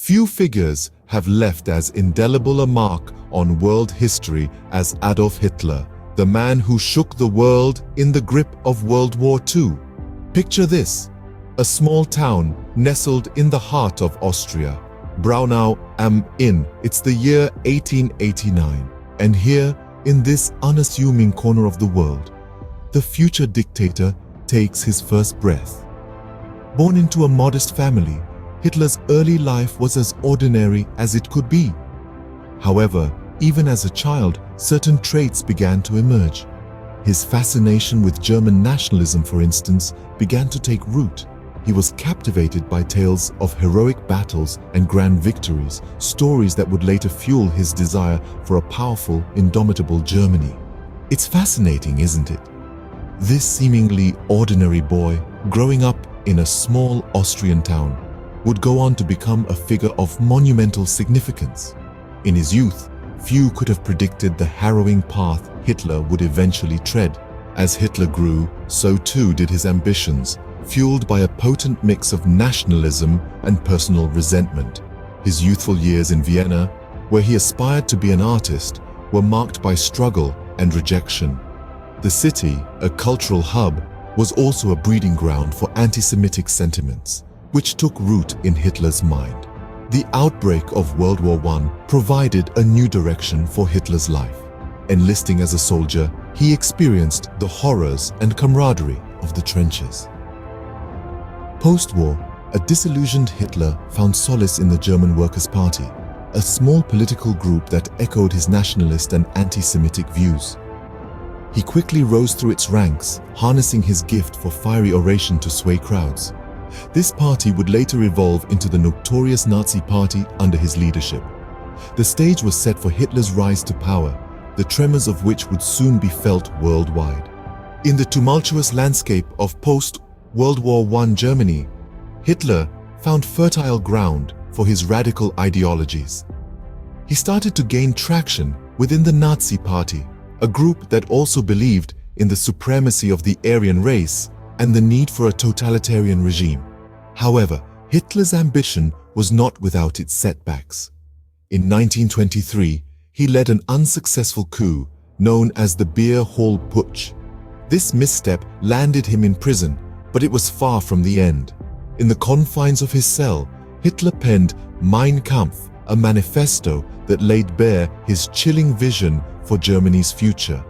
Few figures have left as indelible a mark on world history as Adolf Hitler, the man who shook the world in the grip of World War II. Picture this: a small town nestled in the heart of Austria, Braunau am Inn. It's the year 1889, and here, in this unassuming corner of the world, the future dictator takes his first breath. Born into a modest family, Hitler's early life was as ordinary as it could be. However, even as a child, certain traits began to emerge. His fascination with German nationalism, for instance, began to take root. He was captivated by tales of heroic battles and grand victories, stories that would later fuel his desire for a powerful, indomitable Germany. It's fascinating, isn't it? This seemingly ordinary boy, growing up in a small Austrian town, would go on to become a figure of monumental significance. In his youth, few could have predicted the harrowing path Hitler would eventually tread. As Hitler grew, so too did his ambitions, fueled by a potent mix of nationalism and personal resentment. His youthful years in Vienna, where he aspired to be an artist, were marked by struggle and rejection. The city, a cultural hub, was also a breeding ground for anti-Semitic sentiments, which took root in Hitler's mind. The outbreak of World War I provided a new direction for Hitler's life. Enlisting as a soldier, he experienced the horrors and camaraderie of the trenches. Post-war, a disillusioned Hitler found solace in the German Workers' Party, a small political group that echoed his nationalist and anti-Semitic views. He quickly rose through its ranks, harnessing his gift for fiery oration to sway crowds. This party would later evolve into the notorious Nazi Party under his leadership. The stage was set for Hitler's rise to power, the tremors of which would soon be felt worldwide. In the tumultuous landscape of post-World War I Germany, Hitler found fertile ground for his radical ideologies. He started to gain traction within the Nazi Party, a group that also believed in the supremacy of the Aryan race and the need for a totalitarian regime. However, Hitler's ambition was not without its setbacks. In 1923, he led an unsuccessful coup known as the Beer Hall Putsch. This misstep landed him in prison, but it was far from the end. In the confines of his cell, Hitler penned Mein Kampf, a manifesto that laid bare his chilling vision for Germany's future.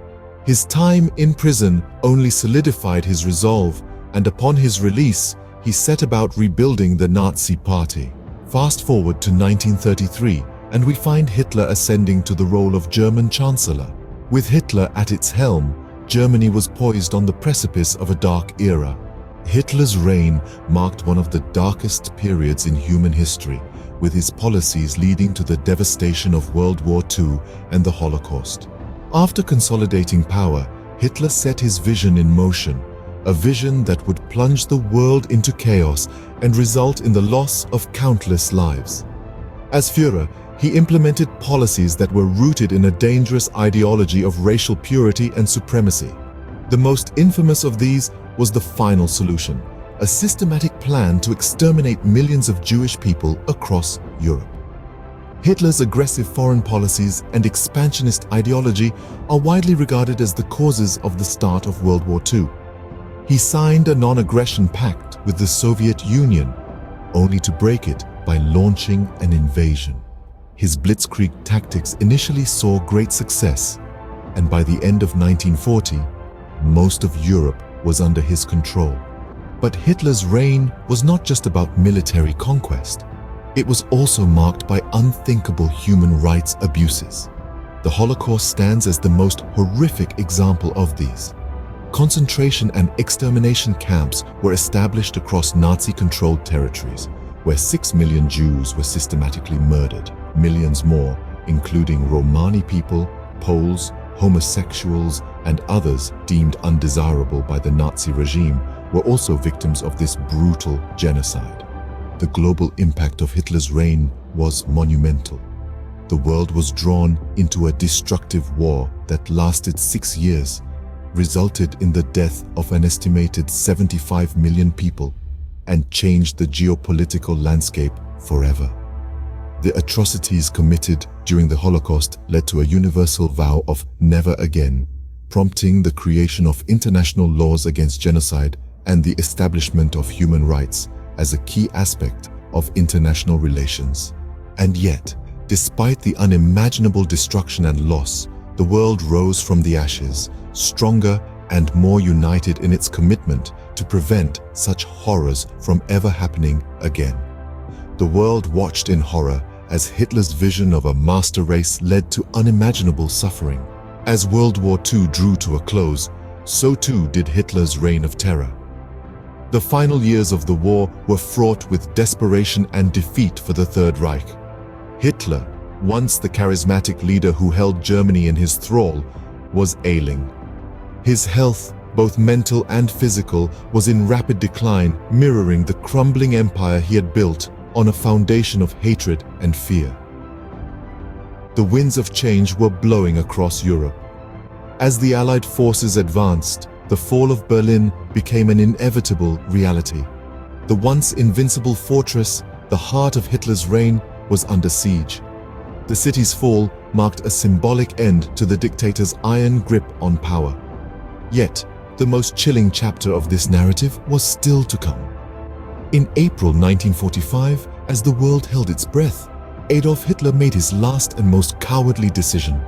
His time in prison only solidified his resolve, and upon his release, he set about rebuilding the Nazi Party. Fast forward to 1933, and we find Hitler ascending to the role of German Chancellor. With Hitler at its helm, Germany was poised on the precipice of a dark era. Hitler's reign marked one of the darkest periods in human history, with his policies leading to the devastation of World War II and the Holocaust. After consolidating power, Hitler set his vision in motion, a vision that would plunge the world into chaos and result in the loss of countless lives. As Führer, he implemented policies that were rooted in a dangerous ideology of racial purity and supremacy. The most infamous of these was the Final Solution, a systematic plan to exterminate millions of Jewish people across Europe. Hitler's aggressive foreign policies and expansionist ideology are widely regarded as the causes of the start of World War II. He signed a non-aggression pact with the Soviet Union, only to break it by launching an invasion. His blitzkrieg tactics initially saw great success, and by the end of 1940, most of Europe was under his control. But Hitler's reign was not just about military conquest. It was also marked by unthinkable human rights abuses. The Holocaust stands as the most horrific example of these. Concentration and extermination camps were established across Nazi-controlled territories, where 6 million Jews were systematically murdered. Millions more, including Romani people, Poles, homosexuals, and others deemed undesirable by the Nazi regime, were also victims of this brutal genocide. The global impact of Hitler's reign was monumental. The world was drawn into a destructive war that lasted 6 years, resulted in the death of an estimated 75 million people, and changed the geopolitical landscape forever. The atrocities committed during the Holocaust led to a universal vow of never again, prompting the creation of international laws against genocide and the establishment of human rights as a key aspect of international relations. And yet, despite the unimaginable destruction and loss, the world rose from the ashes, stronger and more united in its commitment to prevent such horrors from ever happening again. The world watched in horror as Hitler's vision of a master race led to unimaginable suffering. As World War II drew to a close, so too did Hitler's reign of terror. The final years of the war were fraught with desperation and defeat for the Third Reich. Hitler, once the charismatic leader who held Germany in his thrall, was ailing. His health, both mental and physical, was in rapid decline, mirroring the crumbling empire he had built on a foundation of hatred and fear. The winds of change were blowing across Europe. As the Allied forces advanced, the fall of Berlin became an inevitable reality. The once invincible fortress, the heart of Hitler's reign, was under siege. The city's fall marked a symbolic end to the dictator's iron grip on power. Yet, the most chilling chapter of this narrative was still to come. In April 1945, as the world held its breath, Adolf Hitler made his last and most cowardly decision.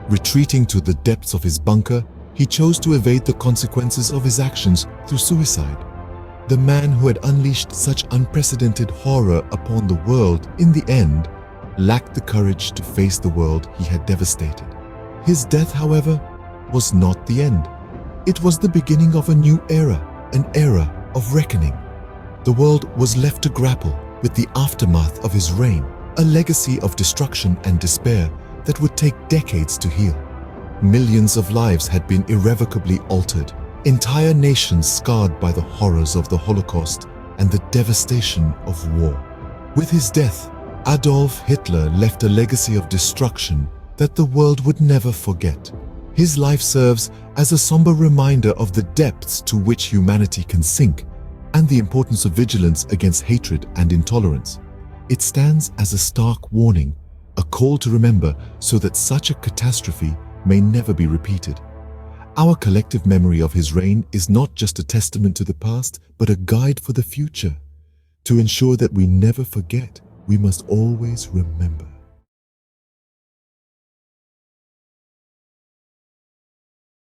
Retreating to the depths of his bunker, he chose to evade the consequences of his actions through suicide. The man who had unleashed such unprecedented horror upon the world, in the end, lacked the courage to face the world he had devastated. His death, however, was not the end. It was the beginning of a new era, an era of reckoning. The world was left to grapple with the aftermath of his reign, a legacy of destruction and despair that would take decades to heal. Millions of lives had been irrevocably altered, entire nations scarred by the horrors of the Holocaust and the devastation of war. With his death, Adolf Hitler left a legacy of destruction that the world would never forget. His life serves as a somber reminder of the depths to which humanity can sink and the importance of vigilance against hatred and intolerance. It stands as a stark warning, a call to remember so that such a catastrophe may never be repeated. Our collective memory of his reign is not just a testament to the past, but a guide for the future. To ensure that we never forget, we must always remember.